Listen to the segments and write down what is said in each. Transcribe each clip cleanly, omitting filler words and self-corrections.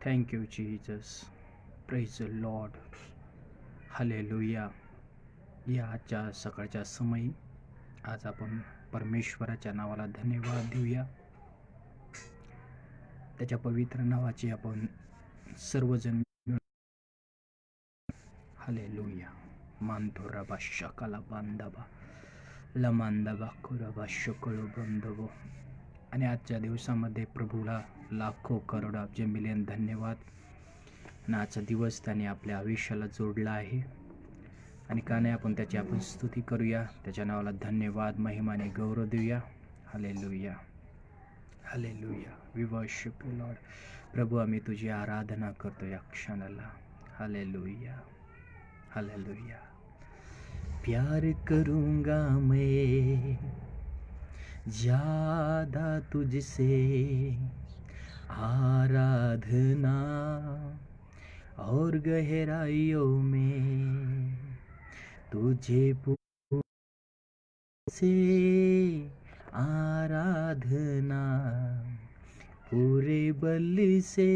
Thank you Jesus. Praise the Lord. Hallelujah. या आजच्या सकाळच्या समयी आज आपण परमेश्वराच्या नावाला धन्यवाद देऊया. त्याच्या पवित्र नावाचे आपण सर्वजण हालेलुया. मानतो रबा शकाला बांधाबा लमांदाबा कुरबा शकलो बंधवो. आणि आजच्या दिवसामध्ये प्रभूला लाखो करोड अब्ज मिलियन धन्यवाद. आणि आजचा दिवस त्याने आपल्या आयुष्याला जोडला आहे. आणि का नाही आपण त्याची स्तुती करूया, त्याच्या नावाला धन्यवाद महिमाने गौरव देऊया. Hallelujah. Hallelujah. We worship you Lord. प्रभू आम्ही तुझी आराधना करतो या क्षणाला. हालेलुया. हालेलुया. प्यार करूंगा मैं ज्यादा तुझसे, आराधना और गहराइयों में तुझे से आराधना, पूरे बल से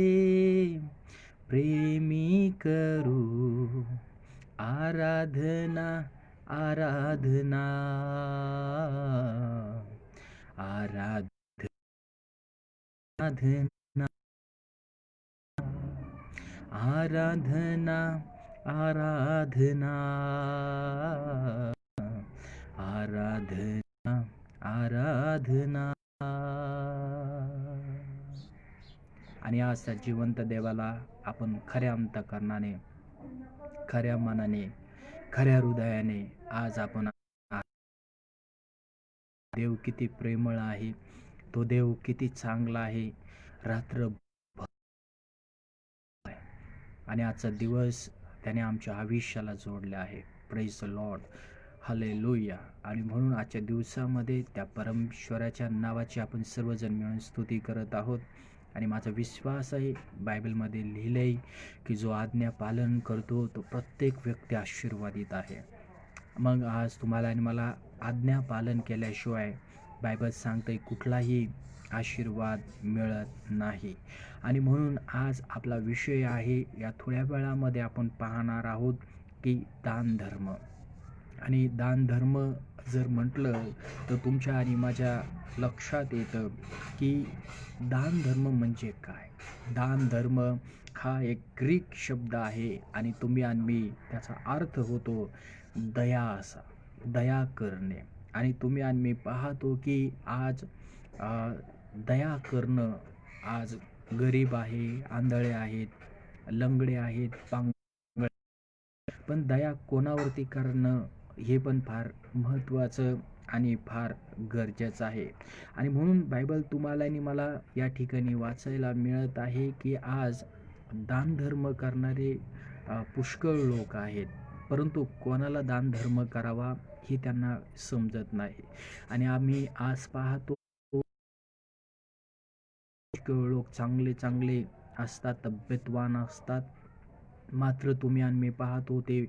प्रेमी करूं आराधना. आराधना आराधना आराधना आराधना आराधना आराधना. आणि आज त्या जिवंत देवाला आपण खऱ्या अंतःकरणाने, खऱ्या मनाने, खऱ्या हृदयाने आज आपण देव किती प्रेमळ आहे, तो देव किती चांगला आहे. रात्र आणि आजचा दिवस त्याने आमच्या आयुष्याला जोडले आहे. Praise the Lord. हालेलुया. आणि म्हणून आजच्या दिवसामध्ये त्या परमेश्वराच्या नावाची आपण सर्वजण मिळून स्तुती करत आहोत. आणि माझा विश्वास आहे, बायबलमध्ये लिहिलं आहे की जो आज्ञा पालन करतो तो प्रत्येक व्यक्ती आशीर्वादित आहे. मग आज तुम्हाला आणि मला आज्ञा पालन केल्याशिवाय बायबल सांगते कुठलाही आशीर्वाद मिळत नाही. आणि म्हणून आज आपला विषय आहे, या थोड्या वेळामध्ये आपण पाहणार आहोत की दानधर्म. आणि दानधर्म जर म्हटलं तर तुमच्या आणि माझ्या लक्षात येतं की दानधर्म म्हणजे काय. दानधर्म हा एक ग्रीक शब्द आहे आणि तुम्ही आणि मी त्याचा अर्थ होतो दया असा, दया करणे. आणि तुम्ही आणि मी पाहतो की आज दया करणं, आज गरीब आहे, आंधळे आहेत, लंगडे आहेत, पण दया कोणावरती करणं हे पण फार महत्त्वाचं आणि फार गरजेचं आहे. आणि म्हणून बायबल तुम्हाला आणि मला या ठिकाणी वाचायला मिळत आहे की आज दानधर्म करणारे पुष्कळ लोक आहेत, परंतु कोणाला दानधर्म करावा हे त्यांना समजत नाही. आणि आम्ही आज पाहतो लोक चांगले चांगले असतात, तब्येतवान असतात, मात्र तुम्ही आणि मी पाहतो ते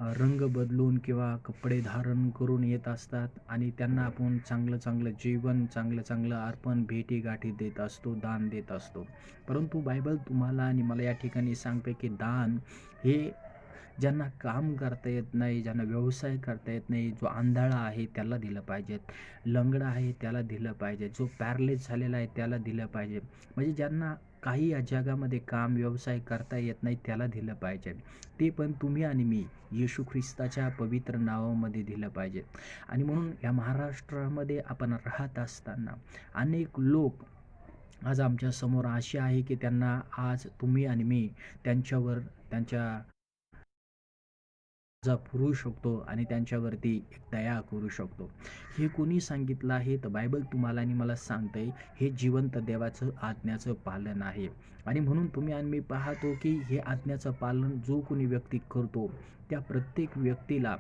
रंग बदलून किंवा कपडे धारण करून येत असतात आणि त्यांना आपण चांगलं चांगलं जेवण, चांगलं चांगलं अर्पण, भेटीगाठी देत असतो, दान देत असतो. परंतु बायबल तुम्हाला आणि मला या ठिकाणी सांगते की दान हे ज्यांना काम करता येत नाही, ज्यांना व्यवसाय करता येत नाही, जो आंधळा आहे त्याला दिलं पाहिजे, लंगडा आहे त्याला दिलं पाहिजे, जो पॅरलेस झालेला आहे त्याला दिलं पाहिजे. म्हणजे ज्यांना काही या जगामध्ये काम व्यवसाय करता येत नाही त्याला दिलं पाहिजे. ते पण तुम्ही आणि मी येशू ख्रिस्ताच्या पवित्र नावामध्ये दिलं पाहिजे. आणि म्हणून या महाराष्ट्रामध्ये आपण राहत असताना अनेक लोक आज आमच्या समोर असे आहे की त्यांना आज तुम्ही आणि मी त्यांच्यावर त्यांच्या पुरू शकतो आणि त्यांच्यावरती एक दया करू शकतो. हे कोणी सांगितलं आहे तर बायबल तुम्हाला आणि मला सांगते, हे जिवंत देवाचं आज्ञाचं पालन आहे. आणि म्हणून तुम्ही आणि मी पाहतो की हे आज्ञाचं पालन जो कोणी व्यक्ती करतो त्या प्रत्येक व्यक्तीला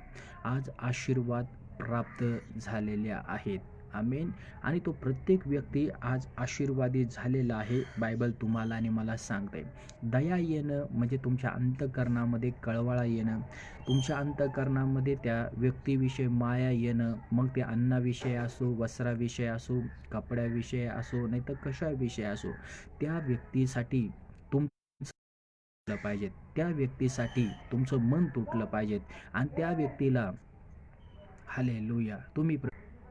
आज आशीर्वाद प्राप्त झालेल्या आहेत. आमेन. आणि तो प्रत्येक व्यक्ती आज आशीर्वादित झालेला आहे. बायबल तुम्हाला आणि मला सांगते, दया येणं म्हणजे तुमच्या अंतःकरणामध्ये कळवळा येणं, तुमच्या अंतःकरणामध्ये त्या व्यक्तीविषयी माया येणं, मग ते अन्नाविषयी असो, वस्त्राविषयी असो, कपड्याविषयी असो, नाही तर कशाविषयी असो, त्या व्यक्तीसाठी पाहिजे, त्या व्यक्तीसाठी तुमचं मन तुटलं पाहिजे आणि त्या व्यक्तीला हालेलुया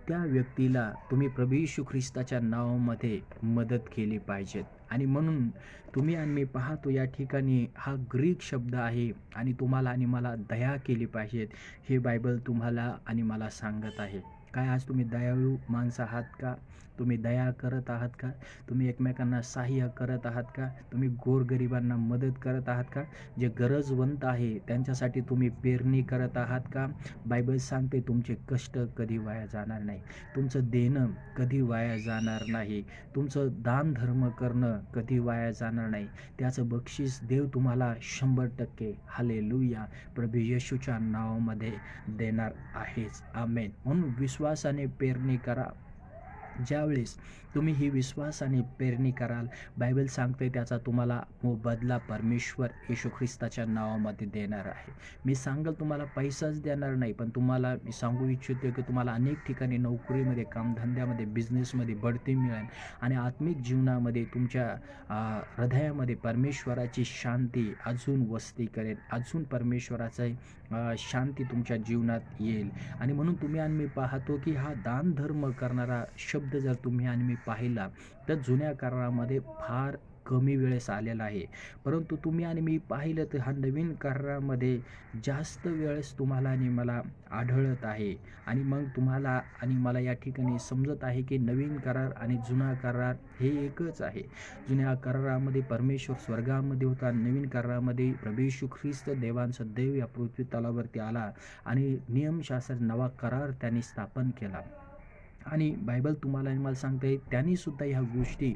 त्या व्यक्तीला तुम्ही प्रभू येशू ख्रिस्ताच्या नावामध्ये मदत केली पाहिजे. आणि म्हणून तुम्ही आणि मी पाहतो या ठिकाणी हा ग्रीक शब्द आहे आणि तुम्हाला आणि मला दया केली पाहिजे, हे बायबल तुम्हाला आणि मला सांगत आहे. काय आज तुम्ही दयाळू माणसं आहात का? तुम्ही दया करत आहात का? तुम्ही एकमेकांना सहाय्य करत आहात का? तुम्ही गोरगरिबांना मदत करत आहात का? जे गरजवंत आहे त्यांच्यासाठी तुम्ही पेरणी करत आहात का? बायबल सांगते तुमचे कष्ट कधी वाया जाणार नाही, तुमचं देणं कधी वाया जाणार नाही, तुमचं दान धर्म करणं कधी वाया जाणार नाही. त्याचं बक्षीस देव तुम्हाला 100% हालेलुया प्रभू येशूच्या नावामध्ये देणार आहेच. आमेन. म्हणून विश्वासाने पेरणी करा. ज्यावेळेस तुम्ही ही विश्वासाने पेरणी कराल, बायबल सांगते त्याचा तुम्हाला मोबदला परमेश्वर येशू ख्रिस्ताच्या नावामध्ये देणार आहे. मी सांगेल तुम्हाला पैसाच देणार नाही, पण तुम्हाला मी सांगू इच्छितो की तुम्हाला अनेक ठिकाणी नोकरीमध्ये, कामधंद्यामध्ये, बिझनेसमध्ये बढती मिळेल आणि आत्मिक जीवनामध्ये तुमच्या हृदयामध्ये परमेश्वराची शांती अजून वस्ती करेल, अजून परमेश्वराचं शांती तुमच्या जीवनात येईल. आणि म्हणून तुम्ही आणि मी पाहतो की हा दान धर्म करणारा शब्द जर तुम्ही आणि मी पाहिला तर जुन्या करारामध्ये फार कमी वेळेस आलेला आहे, परंतु तुम्ही आणि मी पाहिलं तर हा नवीन करारामध्ये जास्त वेळेस तुम्हाला आणि मला आढळत आहे. आणि मग तुम्हाला आणि मला या ठिकाणी समजत आहे की नवीन करार आणि जुना करार हे एकच आहे. जुन्या करारामध्ये परमेश्वर स्वर्गामध्ये होता, नवीन करारामध्ये प्रभू येशू ख्रिस्त देवांचा देव या पृथ्वी तलावरती आला आणि नियमशास्त्र नवा करार त्यांनी स्थापन केला. आणि बायबल तुम्हाला आणि मला सांगते त्यांनी सुद्धा ह्या गोष्टी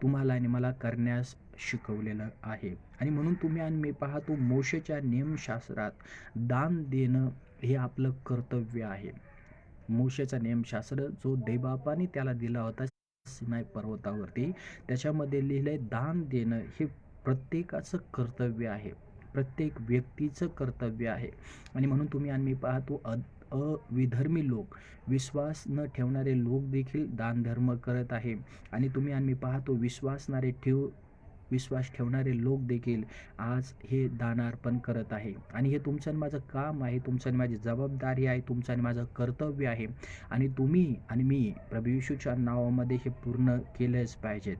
तुम्हाला आणि मला करण्यास शिकवलेलं आहे. आणि म्हणून तुम्ही आणि मी पाहतो मोशेच्या नियमशास्त्रात दान देणं हे आपलं कर्तव्य आहे. मोशेचा नियमशास्त्र जो देवबापाने त्याला दिला होता सिनाई पर्वतावरती, त्याच्यामध्ये लिहिलंय दान देणं हे प्रत्येकाचं कर्तव्य आहे, प्रत्येक व्यक्तीचं कर्तव्य आहे. आणि म्हणून तुम्ही आणि मी पाहतो अविधर्मी लोक, विश्वास न ठेवणारे लोक देखील दानधर्म करत आहे. आणि तुम्ही आणि मी पाहतो विश्वास ठेवणारे लोक देखील आज हे दानार्पण करत आहे. आणि हे तुमचं आणि माझं काम आहे, तुमचं आणि माझी जबाबदारी आहे, तुमचं आणि माझं कर्तव्य आहे. आणि तुम्ही आणि मी प्रभू येशूच्या नावामध्ये हे पूर्ण केलंच पाहिजे.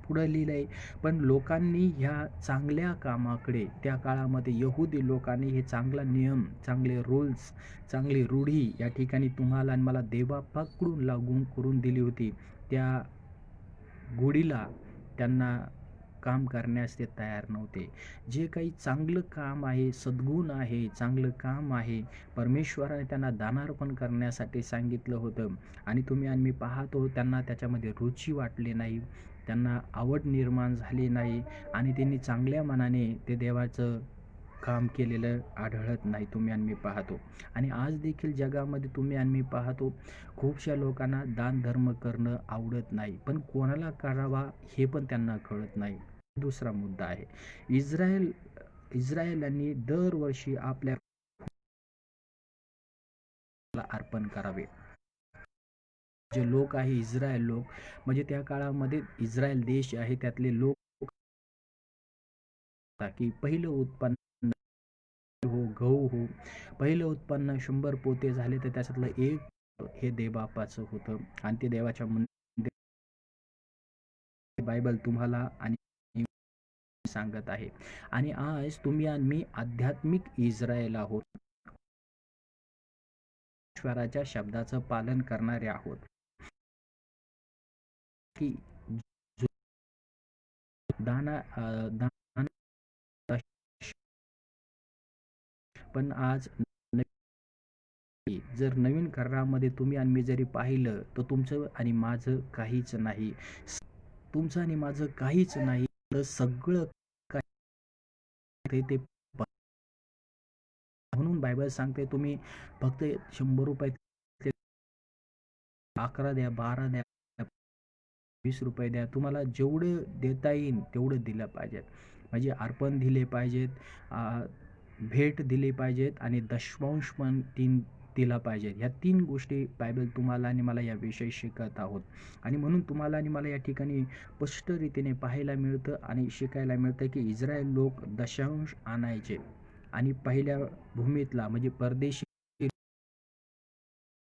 पुढं लिहिलं आहे, पण लोकांनी ह्या चांगल्या कामाकडे त्या काळामध्ये यहुदी लोकांनी हे चांगला नियम, चांगले रूल्स, चांगली रूढी या ठिकाणी तुम्हाला आणि मला देवबापाकडून लागू करून दिली होती. त्या गोडीला त्यांना काम करण्यास ते तयार नव्हते. जे काही चांगलं काम आहे, सद्गुण आहे, चांगलं काम आहे, परमेश्वराने त्यांना दानार्पण करण्यासाठी सांगितलं होतं. आणि तुम्ही आणि मी पाहतो त्यांना त्याच्यामध्ये रुची वाटली नाही, त्यांना आवड निर्माण झाली नाही आणि त्यांनी चांगल्या मनाने ते देवाचं काम केलेलं आढळत नाही, तुम्ही आणि मी पाहतो. आणि आज देखील जगामध्ये तुम्ही आणि मी पाहतो खूपशा लोकांना दान धर्म करणं आवडत नाही, पण कोणाला करावा हे पण त्यांना कळत नाही. दुसरा मुद्दा आहे, इस्रायलांनी दरवर्षी आपल्या अर्पण करावे. जे लोक आहे इस्रायल लोक, म्हणजे त्या काळामध्ये इस्रायल देश आहे त्यातले लोक की पहिलं उत्पन्न हो, गहू हो, पहिलं उत्पन्न 100 पोते झाले तर त्याच्यातलं एक हे देवबापाचं होतं आणि ते देवाच्या मंदिर. बायबल तुम्हाला आणि सांगत आहे. आणि आज तुम्ही आणि मी आध्यात्मिक इस्रायल आहोत, ईश्वराच्या शब्दाचं पालन करणारे आहोत की दान पण आज जर नवीन करारामध्ये तुम्ही आणि मी जरी पाहिलं तर तुमचं आणि माझं काहीच नाही, तुमचं आणि माझं काहीच नाही, तर सगळं काही ते म्हणून बायबल सांगते तुम्ही फक्त 100 रुपये 11 द्या, 12 द्या, 20 रुपये द्या, तुम्हाला जेवढं देता येईल तेवढं दिलं पाहिजेत. म्हणजे अर्पण दिले पाहिजेत, भेट दिली पाहिजेत आणि दशमांश पण दिला पाहिजे. ह्या 3 गोष्टी बायबल तुम्हाला आणि मला याविषयी शिकवत आहोत. आणि म्हणून तुम्हाला आणि मला या ठिकाणी स्पष्ट रीतीने पाहायला मिळतं आणि शिकायला मिळतं की इस्रायल लोक दशांश आणायचे आणि पहिल्या भूमीतला म्हणजे परदेशी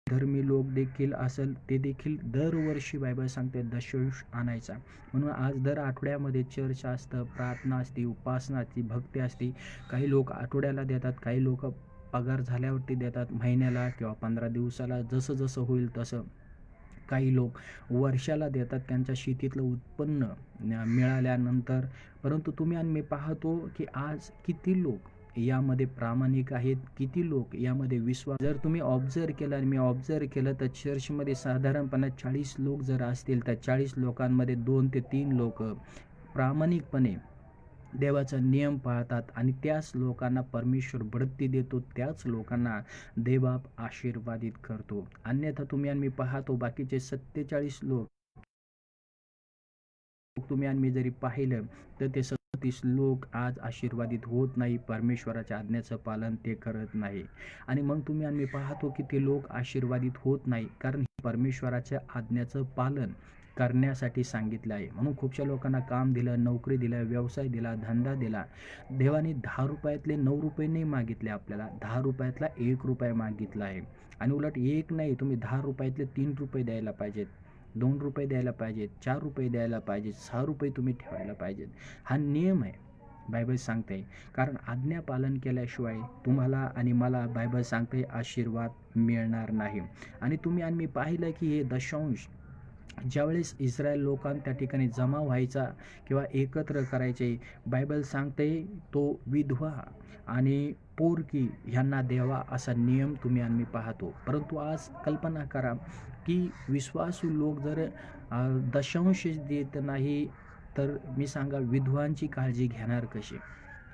धर्मी लोक देखील असेल ते देखील दरवर्षी बायबल सांगते दशांश आणायचा. म्हणून आज दर आठवड्यामध्ये चर्च असतं, प्रार्थना असते, उपासना असते, भक्ती असते. काही लोक आठवड्याला देतात, काही लोक पगार झाल्यावरती देतात, महिन्याला किंवा 15 दिवसाला, जसं जसं होईल तसं. काही लोक वर्षाला देतात त्यांच्या शेतीतलं उत्पन्न मिळाल्यानंतर. परंतु तुम्ही आणि मी पाहतो की आज किती लोक यामध्ये प्रामाणिक आहेत, किती लोक यामध्ये विश्वास. जर तुम्ही ऑब्झर्व केलं आणि मी ऑब्झर्व केलं तर चर्चमध्ये साधारणपणे 40 लोक जर असतील तर 40 लोकांमध्ये 2 ते 3 लोक प्रामाणिकपणे देवाचा नियम पाळतात आणि त्याच लोकांना परमेश्वर बढती देतो, त्याच लोकांना देवबाप आशीर्वादित करतो. अन्यथा तुम्ही आणि मी पाहतो बाकीचे 47 लोक तुम्ही आणि मी जरी पाहिलं तर ते 37 लोक आज आशीर्वादित होत नाही, परमेश्वराच्या आज्ञेचं पालन ते करत नाही. आणि मग तुम्ही आणि मी पाहतो की ते लोक आशीर्वादित होत नाही कारण परमेश्वराच्या आज्ञेचं पालन करण्यासाठी सांगितलं आहे. म्हणून खूपशा लोकांना काम दिलं, नोकरी दिलं, व्यवसाय दिला, धंदा दिला. देवाने 10 रुपयातले 9 रुपये नाही मागितले, आपल्याला 10 रुपयातला 1 रुपया मागितला आहे. आणि उलट एक नाही, तुम्ही 10 रुपयातले 3 रुपये द्यायला पाहिजेत, 2 रुपये द्यायला पाहिजेत, 4 रुपये द्यायला पाहिजेत, 6 रुपये तुम्ही ठेवायला पाहिजेत. हा नियम आहे, बायबल सांगते. कारण आज्ञा पालन केल्याशिवाय तुम्हाला आणि मला बायबल सांगते आशीर्वाद मिळणार नाही. आणि तुम्ही आणि मी पाहिलं की हे दशांश ज्यावेळेस इस्रायल लोकां त्या ठिकाणी जमा व्हायचा किंवा एकत्र करायचे, बायबल सांगते तो विधवा आणि पोरकी ह्यांना द्यावा असा नियम तुम्ही आणि मी पाहतो. परंतु आज कल्पना करा की विश्वासू लोक जर दशांश देत नाही तर मी सांगा विधवांची काळजी घेणार कशी.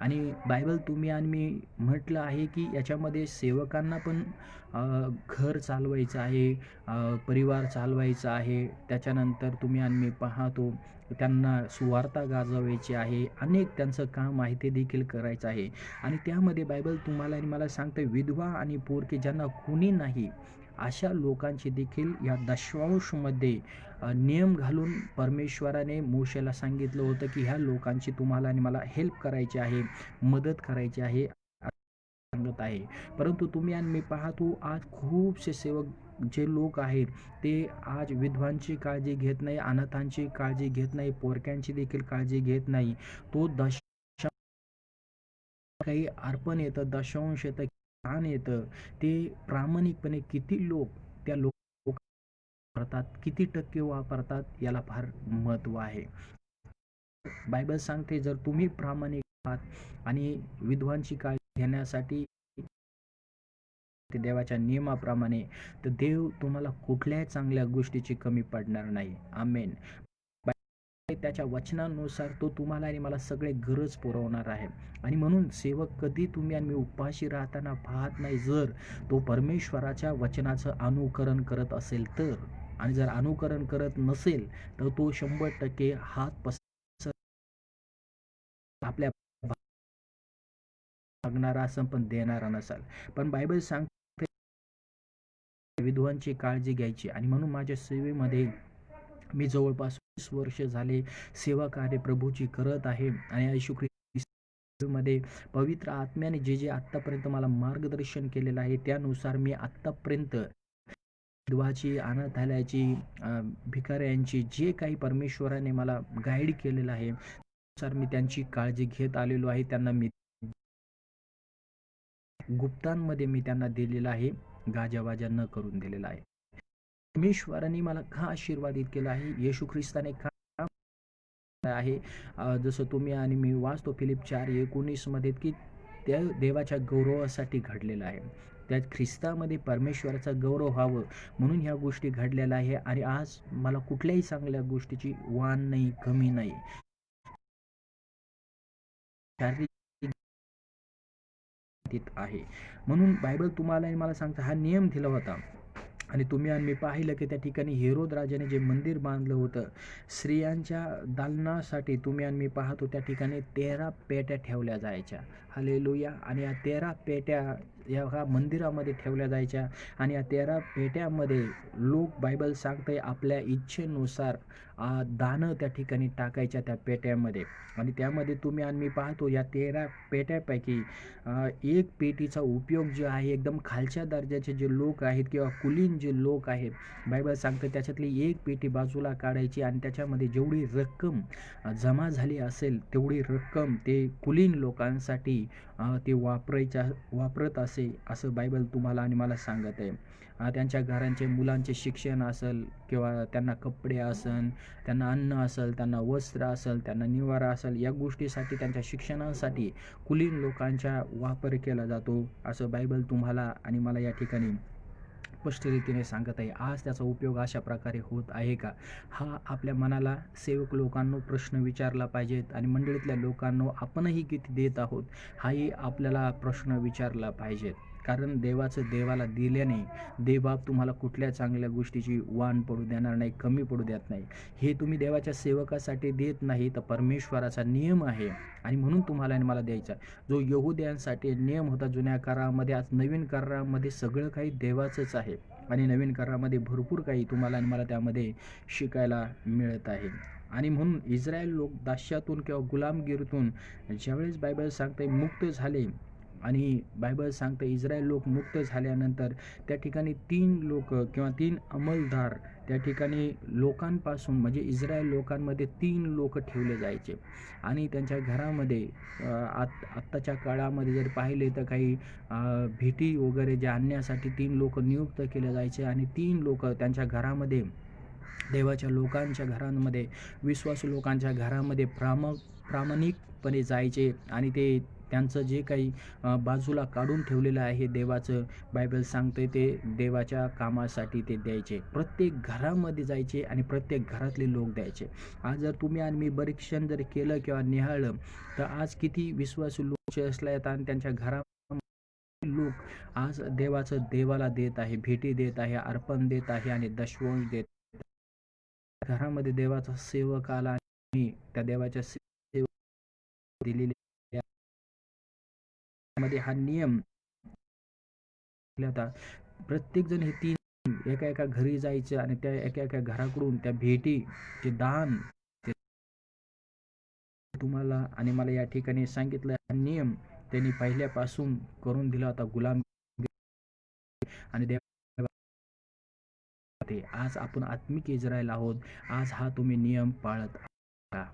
आणि बायबल तुम्ही आणि मी म्हटलं आहे की याच्यामध्ये सेवकांना पण घर चालवायचं आहे, परिवार चालवायचा आहे. त्याच्यानंतर तुम्ही आणि मी पाहतो त्यांना सुवार्ता गाजवायची आहे, अनेक त्यांचं काम आहे ते देखील करायचं आहे. आणि त्यामध्ये बायबल तुम्हाला आणि मला सांगते विधवा आणि पोरके ज्यांना कुणी नाही अशा लोकांची देखील या दशांशमध्ये नियम घालून परमेश्वराने मोशेला सांगितलं होतं की ह्या लोकांची तुम्हाला आणि मला हेल्प करायची आहे, मदत करायची आहे सांगत आहे. परंतु तुम्ही आणि मी पाहतो आज खूपसे सेवक जे लोक आहेत ते आज विधवांची काळजी घेत नाही, अनाथांची काळजी घेत नाही, पोरक्यांची देखील काळजी घेत नाही. तो काही अर्पण येतं, दशांश येतं, दान येतं, ते प्रामाणिकपणे किती लोक त्या लोक वापरतात, किती टक्के वापरतात याला फार महत्त्व आहे. बायबल सांगते जर तुम्ही प्रामाणिक आहात आणि विधवांची काळजी घेण्यासाठी देवाच्या नियमाप्रमाणे, तर देव तुम्हाला कुठल्याही चांगल्या गोष्टीची कमी पडणार नाही. आमेन. त्याच्या वचनानुसार तो तुम्हाला आणि मला सगळे गरज पुरवणार आहे. आणि म्हणून सेवक कधी तुम्ही आणि मी उपाशी राहताना पाहत नाही, जर तो परमेश्वराच्या वचनाचं अनुकरण करत असेल तर. आणि जर अनुकरण करत नसेल तर तो 100% हात पसर आपल्या मागणारा असं पण देणारा नसाल. पण बायबल सांगते विधवांची काळजी घ्यायची. आणि म्हणून माझ्या सेवेमध्ये मी जवळपास 20 वर्ष झाले सेवा कार्य प्रभूची करत आहे. आणि येशू ख्रिस्तामध्ये पवित्र आत्म्याने जे जे आत्तापर्यंत मला मार्गदर्शन केलेलं आहे त्यानुसार मी आत्तापर्यंत विधवाची, अनाथालयाची, भिकाऱ्यांची जे काही परमेश्वराने मला गाईड केलेलं आहे त्यानुसार मी त्यांची काळजी घेत आलेलो आहे. त्यांना मी गुप्तांमध्ये मी त्यांना दिलेलं आहे, गाजावाजा न करून दिलेला आहे. परमेश्वराने मला का आशीर्वादित केलं आहे, येशू ख्रिस्ताने का आहे, जसं तुम्ही आणि मी वाचतो फिलिप 4:19 मध्ये की त्या देवाच्या गौरवासाठी घडलेलं आहे. त्या ख्रिस्तामध्ये परमेश्वराचा गौरव व्हावं म्हणून ह्या गोष्टी घडलेल्या आहे. आणि आज मला कुठल्याही चांगल्या गोष्टीची वाण नाही, कमी नाही. शारीरिक आहे. म्हणून बायबल तुम्हाला आणि मला सांगता हा नियम दिला होता. आणि तुम्ही आणि मी पाहिलं की त्या ठिकाणी हेरोद राजाने जे मंदिर बांधलं होतं स्त्रियांच्या दालनासाठी, तुम्ही आणि मी पाहतो त्या ठिकाणी 13 पेट्या ठेवल्या जायच्या. हालेलुया. आणि या 13 पेट्या या मंदिरामध्ये ठेवल्या जायच्या आणि या 13 पेट्यामध्ये लोक बायबल सांगते आपल्या इच्छेनुसार दानं त्या ठिकाणी टाकायच्या त्या पेट्यामध्ये. आणि त्यामध्ये तुम्ही आणि मी पाहतो या 13 पेट्यापैकी एक पेटीचा उपयोग जो आहे एकदम खालच्या दर्जाचे जे लोक आहेत किंवा कुलीन जे लोक आहेत, बायबल सांगते त्याच्यातली एक पेटी बाजूला काढायची आणि त्याच्यामध्ये जेवढी रक्कम जमा झाली असेल तेवढी रक्कम ते कुलीन लोकांसाठी ते वापरत असे, असं बायबल तुम्हाला आणि मला सांगत आहे. त्यांच्या घरांचे मुलांचे शिक्षण असेल किंवा त्यांना कपडे असेल, त्यांना अन्न असेल, त्यांना वस्त्र असेल, त्यांना निवारा असेल, या गोष्टीसाठी त्यांच्या शिक्षणासाठी कुलीन लोकांचा वापर केला जातो, असं बायबल तुम्हाला आणि मला या ठिकाणी स्पष्ट रीतीने सांगत आहे. आज त्याचा उपयोग अशा प्रकारे होत आहे का? हा आपल्या मनाला सेवक लोकांनो प्रश्न विचारला पाहिजेत आणि मंडळीतल्या लोकांनो आपणही किती देत आहोत हाही आपल्याला प्रश्न विचारला पाहिजेत. कारण देवाचं देवाला दिल्याने देवबाप तुम्हाला कुठल्या चांगल्या गोष्टीची वाण पडू देणार नाही, कमी पडू देत नाही. हे तुम्ही देवाच्या सेवकासाठी देत नाही तर परमेश्वराचा नियम आहे आणि म्हणून तुम्हाला आणि मला द्यायचा. जो यहुद्यांसाठी नियम होता जुन्या करारामध्ये, आज नवीन करारामध्ये सगळं काही देवाचंच आहे आणि नवीन करारामध्ये भरपूर काही तुम्हाला आणि मला त्यामध्ये शिकायला मिळत आहे. आणि म्हणून इस्रायल लोक दास्यातून किंवा गुलामगिरीतून ज्यावेळेस बायबल सांगते मुक्त झाले आणि बायबल सांगते इस्रायल लोक मुक्त झाल्यानंतर त्या ठिकाणी 3 लोक किंवा 3 अंमलदार त्या ठिकाणी लोकांपासून म्हणजे इस्रायल लोकांमध्ये 3 लोक ठेवले जायचे आणि त्यांच्या घरामध्ये आत्ताच्या काळामध्ये जर पाहिले तर काही भेटी वगैरे जे आणण्यासाठी 3 लोक नियुक्त केले जायचे आणि 3 लोक त्यांच्या घरामध्ये देवाच्या लोकांच्या घरांमध्ये, विश्वासू लोकांच्या घरामध्ये प्रामाणिकपणे जायचे आणि ते त्यांचं जे काही बाजूला काढून ठेवलेलं आहे देवाचं, बायबल सांगते ते देवाच्या कामासाठी ते द्यायचे. प्रत्येक घरामध्ये जायचे आणि प्रत्येक घरातले लोक द्यायचे. आज जर तुम्ही आणि मी परीक्षण जर केलं किंवा निहाळलं तर आज किती विश्वासू लोक असल्यात आणि त्यांच्या लोक आज देवाला देत आहे, भेटी देत आहे, अर्पण देत आहे आणि दशवंश देत. घरामध्ये देवाचा सेवक आला आणि त्या देवाच्या सेवक दिलेल्या मध्ये हा नियम होता. प्रत्येक जण हे 3 एका घरी जायचं आणि त्या एका घराकडून त्या भेटी जे दान तुम्हाला आणि मला या ठिकाणी सांगितलं. हा नियम त्यांनी पहिल्यापासून करून दिला होता गुलाम आणि आज आपण आत्मिक इस्रायल आहोत. आज हा तुम्ही नियम पाळत आहात.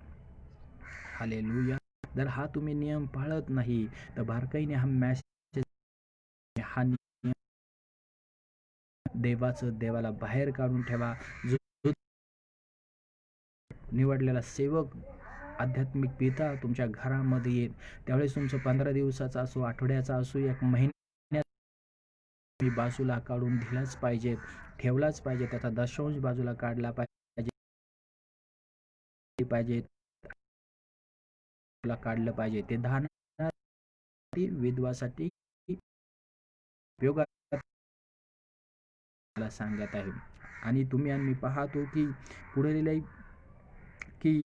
हालेलुया. जर हा तुम्ही नियम पाळत नाही तर बारकाईने हा मॅसेज हा नियम देवाला बाहेर काढून ठेवा. जो निवडलेला सेवक आध्यात्मिक पिता तुमच्या घरामध्ये येईल त्यावेळेस तुमचं 15 दिवसाचा असो, आठवड्याचा असो, 1 महिन्यात मी बाजूला काढून दिलाच पाहिजे, ठेवलाच पाहिजे. त्याचा दशांश बाजूला काढला पाहिजे काढलं पाहिजे. ते दान विधवासाठी उपयोगाला सांगत आहे. आणि तुम्ही आणि मी पाहतो की पुढे लिहिलंय की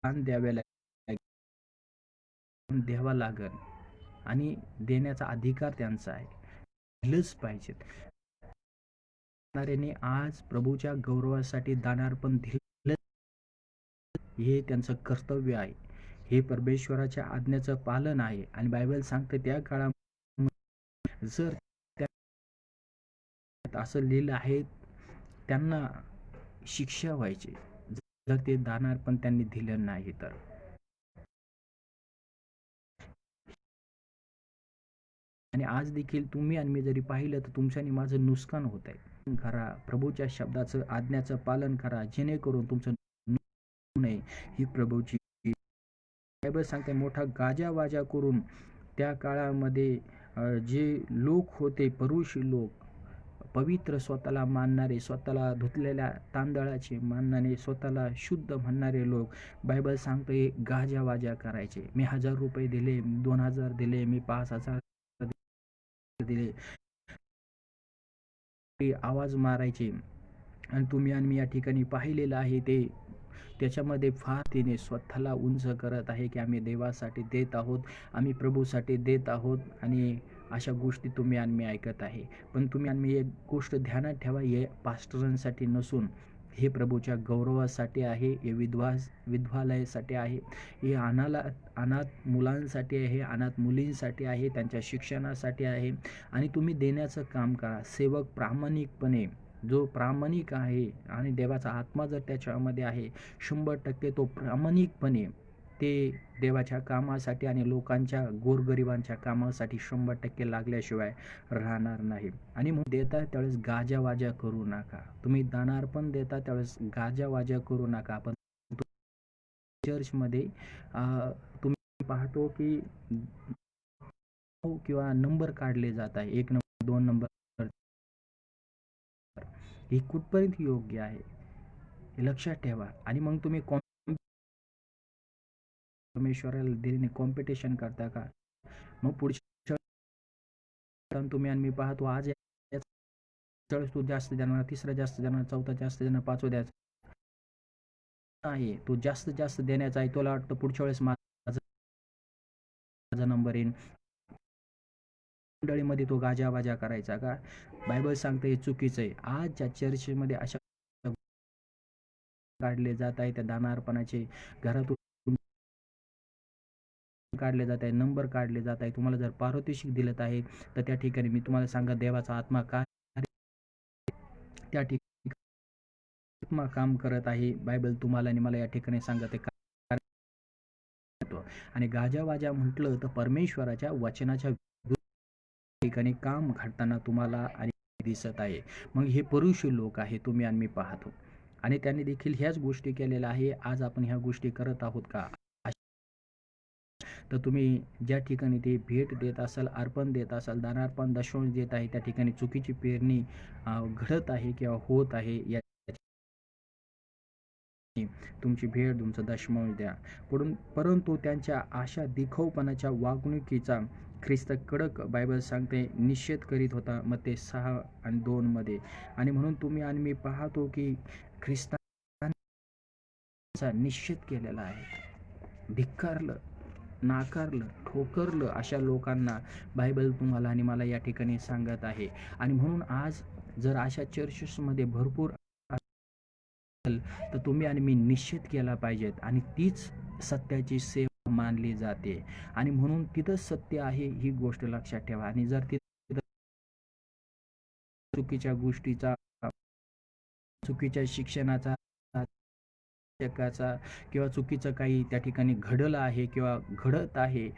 दान द्यावा लागल आणि देण्याचा अधिकार त्यांचा आहे, दिलंच पाहिजे. आज प्रभूच्या गौरवासाठी दानार्पण दिलं हे त्यांचं कर्तव्य आहे. हे परमेश्वराच्या आज्ञेचं पालन आहे आणि बायबल सांगते त्या काळामध्ये जर असं लिहिलं आहे त्यांना शिक्षा व्हायची जर ते दानार्पण त्यांनी दिलं नाही तर. आणि आज देखील तुम्ही आणि मी जरी पाहिलं तर तुमच्याने माझं नुकसान होत आहे. करा प्रभूच्या शब्दाचं आज्ञाचं पालन करा जेणेकरून तुमचं नये ही प्रभूची बायबल सांगते. मोठा गाजावाजा करून त्या काळामध्ये जे लोक होते पुरुष लोक पवित्र स्वतःला मानणारे, स्वतःला धुतलेल्या तांदळाचे मानणारे, स्वतःला शुद्ध म्हणणारे लोक बायबल सांगते गाजावाजा करायचे. मी 1000 रुपये दिले, 2000 दिले, मी 5000 दिले, आवाज मारायचे. आणि तुम्ही आणि मी या ठिकाणी पाहिलेलं आहे ते त्याच्यामध्ये फार तिने स्वतःला उंच करत आहे की आम्ही देवासाठी देत आहोत, आम्ही प्रभूसाठी देत आहोत आणि अशा गोष्टी तुम्ही आणि मी ऐकत आहे. पण तुम्ही आणि मी एक गोष्ट ध्यानात ठेवा, हे पास्टरांसाठी नसून हे प्रभूच्या गौरवासाठी आहे, हे विधवालयासाठी आहे, हे अनाथ मुलांसाठी आहे, अनाथ मुलींसाठी आहे, त्यांच्या शिक्षणासाठी आहे. आणि तुम्ही देण्याचं काम करा. सेवक प्रामाणिकपणे, जो प्रामाणिक आहे आणि देवाचा आत्मा जर त्याच्यामध्ये आहे, 100% तो प्रामाणिकपणे ते देवाच्या कामासाठी आणि लोकांच्या गोरगरिबांच्या कामासाठी 100% लागल्याशिवाय राहणार नाही. आणि मग देता त्यावेळेस गाजावाजा करू नका. तुम्ही दानार्पण देता त्यावेळेस गाजावाजा करू नका. पण चर्चमध्ये तुम्ही पाहतो की किंवा नंबर काढले जात आहे, 1 नंबर 2 नंबर, हे कुठपर्यंत योग्य आहे हे लक्षात ठेवा. आणि मग तुम्ही परमेश्वराला दिलेने कॉम्पिटिशन करता का? मग पुढच्या तुम्ही आणि मी पाहतो आज त्यावेळेस तो जास्त देणार, तिसरा जास्त देणार, चौथा जास्त देणार, पाचवा द्यायचा आहे, तो जास्त देण्याचा आहे. तुला वाटतं पुढच्या वेळेस माझा नंबर येईल, मंडळीमध्ये तो गाजावाजा करायचा का? बायबल सांगते हे चुकीचं आहे. आज ज्या चर्चमध्ये अशा काढले जात आहे, त्या दानार्पणाचे घरातून काढले जात आहे, नंबर काढले जात आहे. तुम्हाला जर पारितोषिक दिलं आहे, तर त्या ठिकाणी मी तुम्हाला सांगा, देवाचा आत्मा काय त्या ठिकाणी आत्मा काम करत आहे. बायबल तुम्हाला आणि मला या ठिकाणी सांगत आहे. आणि गाजावाजा म्हटलं तर परमेश्वराच्या वचनाच्या ठिकाणी काम घडताना तुम्हाला आणि दिसत आहे. मग हे पुरुष लोक आहे, तुम्ही आणि मी पाहतो, आणि त्यांनी देखील ह्याच गोष्टी केलेल्या आहे. आज आपण ह्या गोष्टी करत आहोत का? तर तुम्ही ज्या ठिकाणी ते भेट देत असाल, अर्पण देत असाल, दानार्पण दशंश देत आहे, त्या ठिकाणी चुकीची पेरणी घडत आहे किंवा होत आहे. या तुमची भेट, तुमचं दशमांश द्या. परंतु त्यांच्या अशा दिखाऊपणाच्या वागणुकीचा ख्रिस्त कडक बायबल सांगते निषेध करीत होता, मत्ते 6 आणि 2 मध्ये. आणि म्हणून तुम्ही आणि मी पाहतो की ख्रिस्ताचा निषेध केलेला आहे, धिक्कारलं, नाकारलं, ठोकरलं अशा लोकांना बायबल तुम्हाला आणि मला या ठिकाणी सांगत आहे. आणि म्हणून आज जर अशा चर्चेसमध्ये भरपूर तर तुम्ही आणि मी निश्चित केला पाहिजेत, आणि तीच सत्याची सेवा मानली जाते. आणि म्हणून तिथं सत्य आहे ही गोष्ट लक्षात ठेवा. आणि जर तिथं चुकीच्या गोष्टीचा, चुकीच्या शिक्षणाचा किंवा चुकीचं काही त्या ठिकाणी घडलं आहे किंवा घडत आहे,